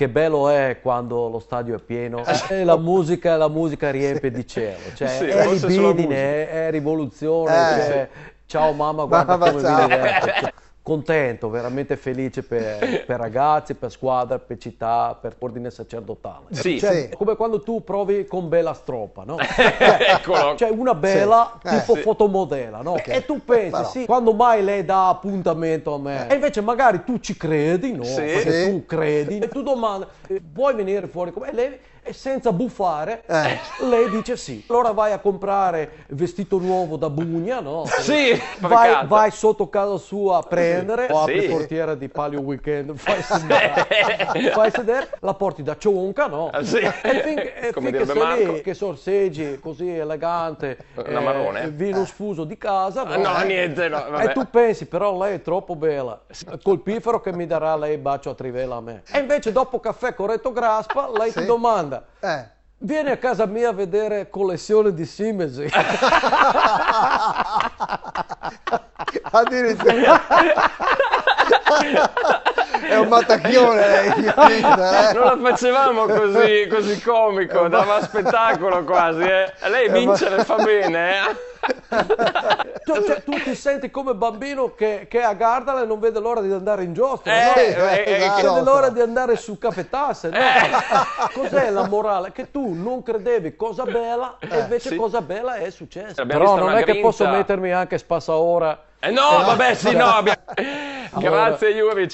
che bello è quando lo stadio è pieno e la musica riempie di cielo, cioè Sì, è forse solo la libidine, è rivoluzione, cioè, ciao mamma, guarda Mamma, come ciao. mi diverto. Cioè, contento, veramente felice per ragazzi, per squadra, per città, per ordine sacerdotale. Sì. Cioè, Sì. come quando tu provi con Bella Stroppa, no? Eccolo. Cioè una bella Sì. tipo Sì. fotomodella, no? E tu pensi, Però. sì, quando mai lei dà appuntamento a me? E invece magari tu ci credi, no? Sì. Perché Sì. tu credi e tu domandi, vuoi venire fuori con me? E lei, e senza buffare, lei dice sì. Allora vai a comprare vestito nuovo da Bugna, no? Sì, Vai, peccato. vai sotto casa sua a prendere, o apri Sì. portiera di Palio Weekend, fai sedere, la porti da Cionca, no? Ah, sì. E Come finché direbbe sei Marco. lì, che sorseggi così elegante, Una marrone? vino sfuso di casa, no? No, niente, no, vabbè. E tu pensi, però lei è troppo bella, col piffero che mi darà lei bacio a trivela a me. E invece dopo caffè corretto graspa, lei ti Sì. domanda, vieni a casa mia a vedere collezione di Simesi. Addirittura. È un mattacchione lei, capito, Non la facevamo così comico, dava spettacolo quasi, eh. Lei vincere fa bene, Cioè, tu ti senti come bambino che a Gardala e non vede l'ora di andare in giostra, no? esatto. Vede l'ora di andare su caffettasse, no? Cos'è la morale? Che tu non credevi cosa bella e invece sì. cosa bella è successa. Abbiamo Però visto non una è che grinta. posso mettermi anche spassaora. No, vabbè, sì, no, grazie Juric.